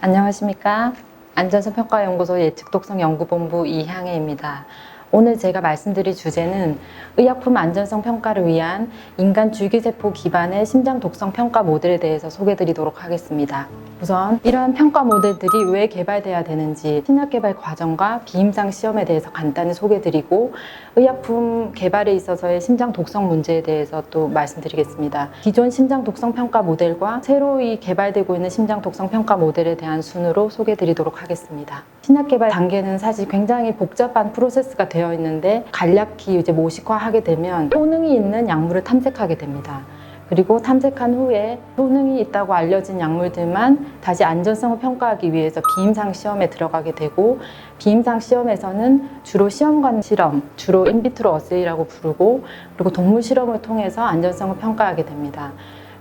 안녕하십니까. 안전성평가연구소 예측독성연구본부 이향혜입니다. 오늘 제가 말씀드릴 주제는 의약품 안전성 평가를 위한 인간 줄기세포 기반의 심장 독성 평가 모델에 대해서 소개드리도록 하겠습니다. 우선 이러한 평가 모델들이 왜 개발돼야 되는지, 신약 개발 과정과 비임상 시험에 대해서 간단히 소개드리고, 의약품 개발에 있어서의 심장 독성 문제에 대해서 또 말씀드리겠습니다. 기존 심장 독성 평가 모델과 새로이 개발되고 있는 심장 독성 평가 모델에 대한 순으로 소개드리도록 하겠습니다. 신약 개발 단계는 사실 굉장히 복잡한 프로세스가 되어 있는데, 간략히 이제 모식화하게 되면 효능이 있는 약물을 탐색하게 됩니다. 그리고 탐색한 후에 효능이 있다고 알려진 약물들만 다시 안전성을 평가하기 위해서 비임상 시험에 들어가게 되고, 비임상 시험에서는 주로 시험관 실험, 주로 인비트로 어세이라고 부르고, 그리고 동물 실험을 통해서 안전성을 평가하게 됩니다.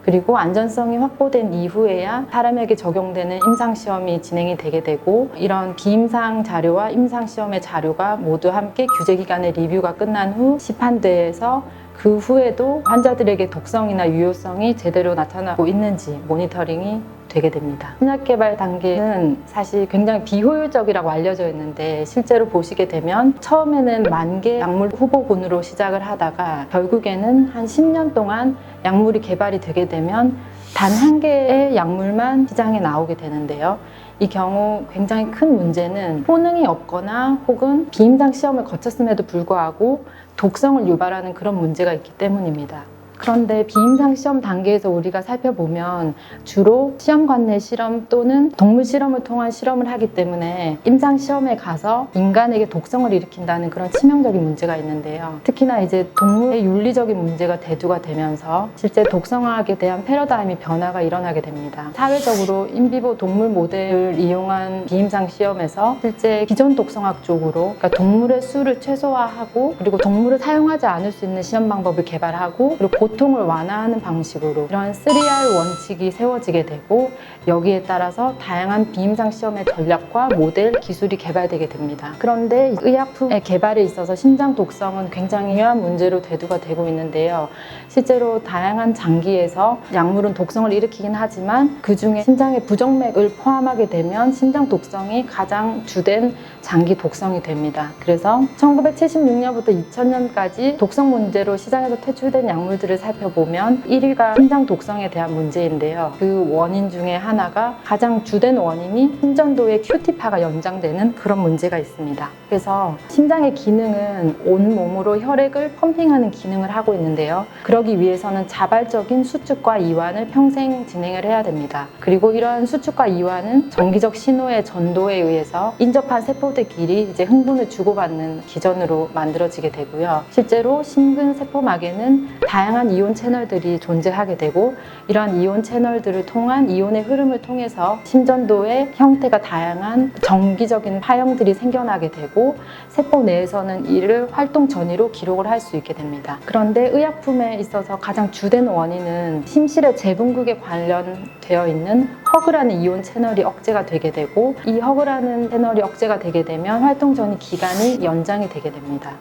그리고 안전성이 확보된 이후에야 사람에게 적용되는 임상시험이 진행이 되게 되고, 이런 비임상 자료와 임상시험의 자료가 모두 함께 규제기관의 리뷰가 끝난 후 시판대에서 그 후에도 환자들에게 독성이나 유효성이 제대로 나타나고 있는지 모니터링이 되게 됩니다. 신약 개발 단계는 사실 굉장히 비효율적이라고 알려져 있는데, 실제로 보시게 되면 처음에는 10,000개 약물 후보군으로 시작을 하다가 결국에는 한 10년 동안 약물이 개발이 되게 되면 단 1개의 약물만 시장에 나오게 되는데요. 이 경우 굉장히 큰 문제는 효능이 없거나 혹은 비임상 시험을 거쳤음에도 불구하고 독성을 유발하는 그런 문제가 있기 때문입니다. 그런데 비임상 시험 단계에서 우리가 살펴보면 주로 시험관 내 실험 또는 동물 실험을 통한 실험을 하기 때문에 임상 시험에 가서 인간에게 독성을 일으킨다는 그런 치명적인 문제가 있는데요. 특히나 이제 동물의 윤리적인 문제가 대두가 되면서 실제 독성화학에 대한 패러다임이 변화가 일어나게 됩니다. 사회적으로 인비보 동물 모델을 이용한 비임상 시험에서 실제 기존 독성학 쪽으로, 그러니까 동물의 수를 최소화하고, 그리고 동물을 사용하지 않을 수 있는 시험 방법을 개발하고, 그리고 고통을 완화하는 방식으로 이런 3R 원칙이 세워지게 되고, 여기에 따라서 다양한 비임상 시험의 전략과 모델, 기술이 개발되게 됩니다. 그런데 의약품의 개발에 있어서 심장 독성은 굉장히 중요한 문제로 대두가 되고 있는데요. 실제로 다양한 장기에서 약물은 독성을 일으키긴 하지만 그 중에 심장의 부정맥을 포함하게 되면 심장 독성이 가장 주된 장기 독성이 됩니다. 그래서 1976년부터 2000년까지 독성 문제로 시장에서 퇴출된 약물들을 살펴보면 1위가 심장 독성에 대한 문제인데요. 그 원인 중에 하나가, 가장 주된 원인이 심전도의 QT파가 연장되는 그런 문제가 있습니다. 그래서 심장의 기능은 온몸으로 혈액을 펌핑하는 기능을 하고 있는데요. 그러기 위해서는 자발적인 수축과 이완을 평생 진행을 해야 됩니다. 그리고 이러한 수축과 이완은 정기적 신호의 전도에 의해서 인접한 세포들끼리 이제 흥분을 주고받는 기전으로 만들어지게 되고요. 실제로 심근세포막에는 다양한 이온 채널들이 존재하게 되고, 이러한 이온 채널들을 통한 이온의 흐름을 통해서 심전도의 형태가 다양한 정기적인 파형들이 생겨나게 되고, 세포 내에서는 이를 활동 전이로 기록을 할 수 있게 됩니다. 그런데 의약품에 있어서 가장 주된 원인은 심실의 재분극에 관련되어 있는 허그라는 이온 채널이 억제가 되게 되고, 이 허그라는 채널이 억제가 되게 되면 활동 전이 기간이 연장이 되게 됩니다.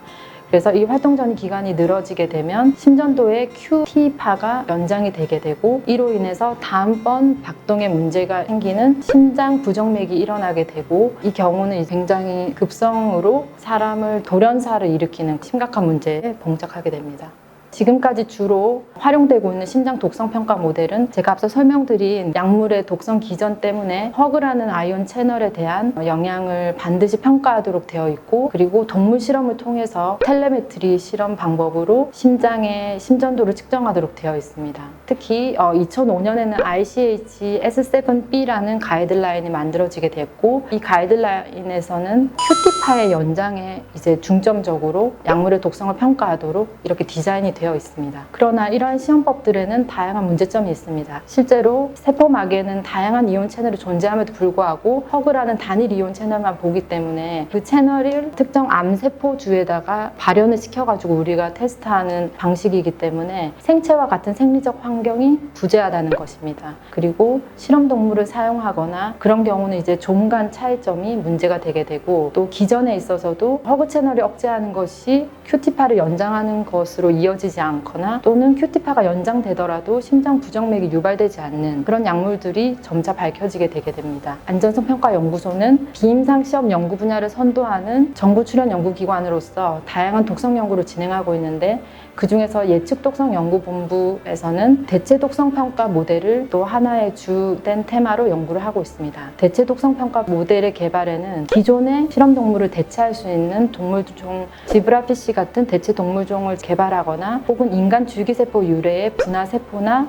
그래서 이 활동 전이 기간이 늘어지게 되면 심전도의 QT파가 연장이 되게 되고, 이로 인해서 다음번 박동에 문제가 생기는 심장 부정맥이 일어나게 되고, 이 경우는 굉장히 급성으로 사람을 돌연사를 일으키는 심각한 문제에 봉착하게 됩니다. 지금까지 주로 활용되고 있는 심장 독성 평가 모델은 제가 앞서 설명드린 약물의 독성 기전 때문에 허그라는 아이온 채널에 대한 영향을 반드시 평가하도록 되어 있고, 그리고 동물 실험을 통해서 텔레메트리 실험 방법으로 심장의 심전도를 측정하도록 되어 있습니다. 특히 2005년에는 ICH S7B라는 가이드라인이 만들어지게 됐고, 이 가이드라인에서는 QT파의 연장에 이제 중점적으로 약물의 독성을 평가하도록 이렇게 디자인이 되어 있습니다. 그러나 이러한 시험법들에는 다양한 문제점이 있습니다. 실제로 세포막에는 다양한 이온 채널이 존재함에도 불구하고 허그라는 단일 이온 채널만 보기 때문에 그 채널을 특정 암세포주에다가 발현을 시켜가지고 우리가 테스트하는 방식이기 때문에 생체와 같은 생리적 환경이 부재하다는 것입니다. 그리고 실험동물을 사용하거나 그런 경우는 이제 종 간 차이점이 문제가 되게 되고, 또 기전에 있어서도 허그 채널이 억제하는 것이 QT파를 연장하는 것으로 이어지지 밝혀지지 않거나 또는 큐티파가 연장되더라도 심장 부정맥이 유발되지 않는 그런 약물들이 점차 밝혀지게 되게 됩니다. 안전성평가연구소는 비임상 시험 연구 분야를 선도하는 정부 출연 연구기관으로서 다양한 독성 연구를 진행하고 있는데, 그 중에서 예측독성연구본부에서는 대체 독성평가 모델을 또 하나의 주된 테마로 연구를 하고 있습니다. 대체 독성평가 모델의 개발에는 기존의 실험동물을 대체할 수 있는 동물종 지브라피쉬 같은 대체 동물종을 개발하거나 혹은 인간 줄기세포 유래의 분화세포나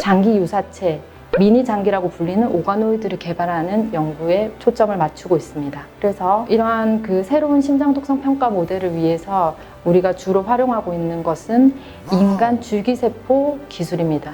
장기유사체, 미니장기라고 불리는 오가노이드를 개발하는 연구에 초점을 맞추고 있습니다. 그래서 이러한 그 새로운 심장독성 평가 모델을 위해서 우리가 주로 활용하고 있는 것은 인간 줄기세포 기술입니다.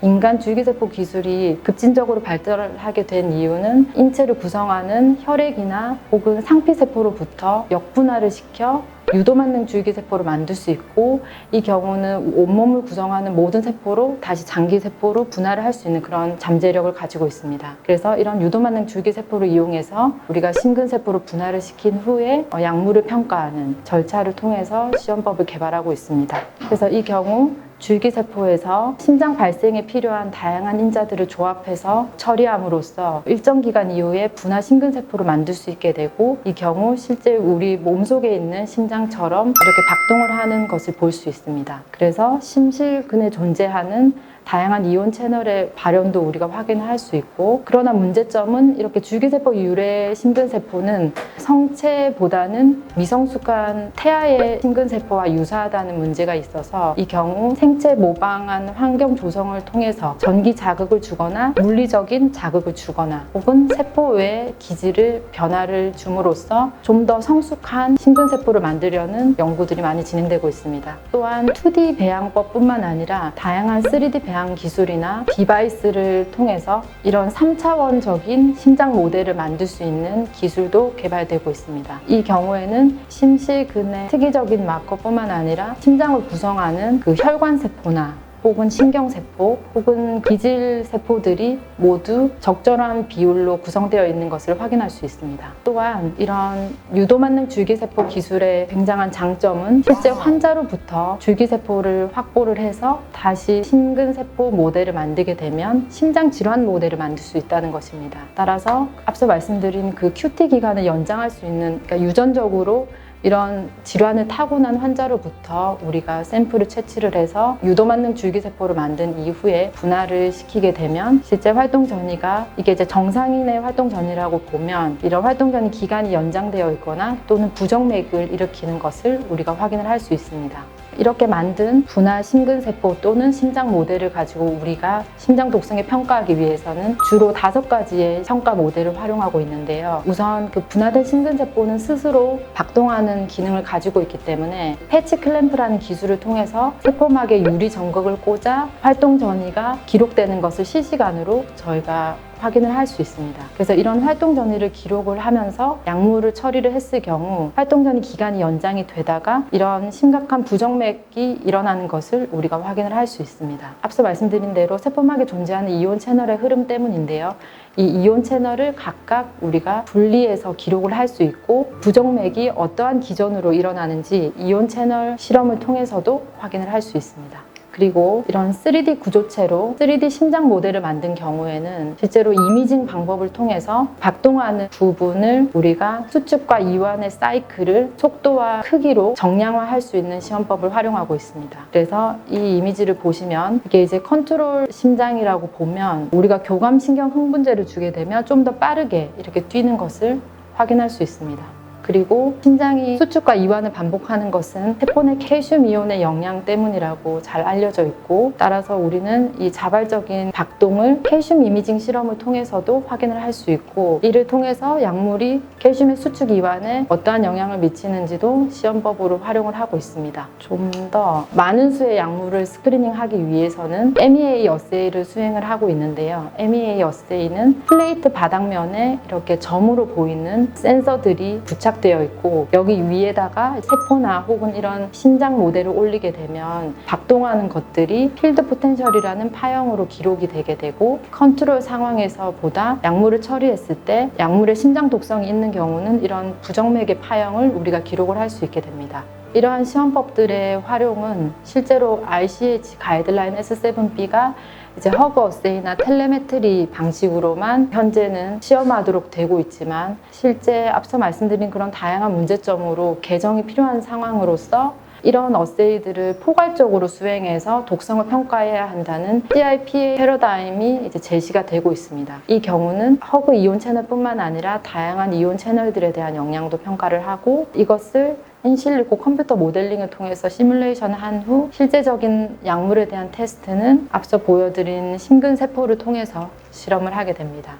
인간 줄기세포 기술이 급진적으로 발달하게 된 이유는 인체를 구성하는 혈액이나 혹은 상피세포로부터 역분화를 시켜 유도만능 줄기세포를 만들 수 있고, 이 경우는 온몸을 구성하는 모든 세포로 다시 장기세포로 분화를 할 수 있는 그런 잠재력을 가지고 있습니다. 그래서 이런 유도만능 줄기세포를 이용해서 우리가 심근세포로 분화를 시킨 후에 약물을 평가하는 절차를 통해서 시험법을 개발하고 있습니다. 그래서 이 경우 줄기세포에서 심장 발생에 필요한 다양한 인자들을 조합해서 처리함으로써 일정 기간 이후에 분화 심근세포를 만들 수 있게 되고, 이 경우 실제 우리 몸속에 있는 심장처럼 이렇게 박동을 하는 것을 볼 수 있습니다. 그래서 심실근에 존재하는 다양한 이온 채널의 발현도 우리가 확인할 수 있고, 그러나 문제점은 이렇게 줄기세포 유래 심근세포는 성체보다는 미성숙한 태아의 심근세포와 유사하다는 문제가 있어서 이 경우 생체 모방한 환경 조성을 통해서 전기 자극을 주거나 물리적인 자극을 주거나 혹은 세포 외의 기질을 변화를 줌으로써 좀 더 성숙한 심근세포를 만들려는 연구들이 많이 진행되고 있습니다. 또한 2D 배양법뿐만 아니라 다양한 3D 배양 기술이나 디바이스를 통해서 이런 3차원적인 심장 모델을 만들 수 있는 기술도 개발되고 있습니다. 이 경우에는 심실근의 특이적인 마커뿐만 아니라 심장을 구성하는 그 혈관세포나 혹은 신경세포 혹은 기질세포들이 모두 적절한 비율로 구성되어 있는 것을 확인할 수 있습니다. 또한 이런 유도만능 줄기세포 기술의 굉장한 장점은 실제 환자로부터 줄기세포를 확보를 해서 다시 심근세포 모델을 만들게 되면 심장질환 모델을 만들 수 있다는 것입니다. 따라서 앞서 말씀드린 그 QT 기간을 연장할 수 있는, 그러니까 유전적으로 이런 질환을 타고난 환자로부터 우리가 샘플을 채취를 해서 유도만능 줄기세포를 만든 이후에 분할을 시키게 되면 실제 활동 전이가, 이게 이제 정상인의 활동 전이라고 보면 이런 활동 전이 기간이 연장되어 있거나 또는 부정맥을 일으키는 것을 우리가 확인을 할 수 있습니다. 이렇게 만든 분화 심근세포 또는 심장 모델을 가지고 우리가 심장 독성에 평가하기 위해서는 주로 5가지의 평가 모델을 활용하고 있는데요. 우선 그 분화된 심근세포는 스스로 박동하는 기능을 가지고 있기 때문에 패치 클램프라는 기술을 통해서 세포막에 유리 전극을 꽂아 활동 전이가 기록되는 것을 실시간으로 저희가 확인을 할 수 있습니다. 그래서 이런 활동 전이를 기록을 하면서 약물을 처리를 했을 경우 활동 전이 기간이 연장이 되다가 이런 심각한 부정맥이 일어나는 것을 우리가 확인을 할 수 있습니다. 앞서 말씀드린 대로 세포막에 존재하는 이온 채널의 흐름 때문인데요. 이 이온 채널을 각각 우리가 분리해서 기록을 할 수 있고, 부정맥이 어떠한 기전으로 일어나는지 이온 채널 실험을 통해서도 확인을 할 수 있습니다. 그리고 이런 3D 구조체로 3D 심장 모델을 만든 경우에는 실제로 이미징 방법을 통해서 박동하는 부분을 우리가 수축과 이완의 사이클을 속도와 크기로 정량화할 수 있는 시험법을 활용하고 있습니다. 그래서 이 이미지를 보시면 이게 이제 컨트롤 심장이라고 보면 우리가 교감신경 흥분제를 주게 되면 좀 더 빠르게 이렇게 뛰는 것을 확인할 수 있습니다. 그리고 심장이 수축과 이완을 반복하는 것은 세포 내 칼슘 이온의 영향 때문이라고 잘 알려져 있고, 따라서 우리는 이 자발적인 박동을 칼슘 이미징 실험을 통해서도 확인을 할 수 있고, 이를 통해서 약물이 칼슘의 수축 이완에 어떠한 영향을 미치는지도 시험법으로 활용을 하고 있습니다. 좀 더 많은 수의 약물을 스크리닝하기 위해서는 MEA 어세이를 수행을 하고 있는데요. MEA 어세이는 플레이트 바닥면에 이렇게 점으로 보이는 센서들이 부착되어 있고, 여기 위에다가 세포나 혹은 이런 심장 모델을 올리게 되면 박동하는 것들이 필드 포텐셜이라는 파형으로 기록이 되게 되고, 컨트롤 상황에서 보다 약물을 처리했을 때 약물의 심장 독성이 있는 경우는 이런 부정맥의 파형을 우리가 기록을 할 수 있게 됩니다. 이러한 시험법들의 활용은 실제로 ICH 가이드라인 S7B가 이제 허그 어세이나 텔레메트리 방식으로만 현재는 시험하도록 되고 있지만 실제 앞서 말씀드린 그런 다양한 문제점으로 개정이 필요한 상황으로서 이런 어세이들을 포괄적으로 수행해서 독성을 평가해야 한다는 CIP의 패러다임이 이제 제시가 되고 있습니다. 이 경우는 허그 이온 채널뿐만 아니라 다양한 이온 채널들에 대한 영향도 평가를 하고 이것을 인실리코 컴퓨터 모델링을 통해서 시뮬레이션을 한 후 실제적인 약물에 대한 테스트는 앞서 보여드린 심근세포를 통해서 실험을 하게 됩니다.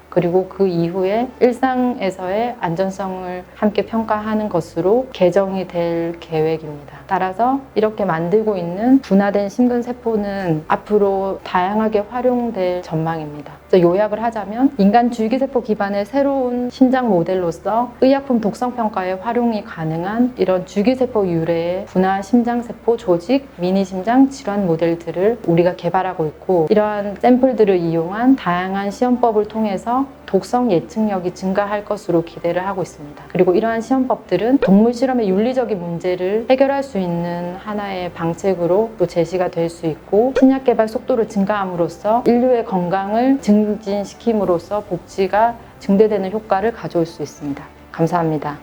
그리고 그 이후에 일상에서의 안전성을 함께 평가하는 것으로 개정이 될 계획입니다. 따라서 이렇게 만들고 있는 분화된 심근세포는 앞으로 다양하게 활용될 전망입니다. 요약을 하자면 인간 줄기세포 기반의 새로운 신장 모델로서 의약품 독성 평가에 활용이 가능한 이런 줄기세포 유래의 분화 심장세포 조직, 미니심장 질환 모델들을 우리가 개발하고 있고 이러한 샘플들을 이용한 다양한 시험법을 통해서 독성 예측력이 증가할 것으로 기대를 하고 있습니다. 그리고 이러한 시험법들은 동물 실험의 윤리적인 문제를 해결할 수 있는 하나의 방책으로 또 제시가 될 수 있고 신약 개발 속도를 증가함으로써 인류의 건강을 증진시킴으로써 복지가 증대되는 효과를 가져올 수 있습니다. 감사합니다.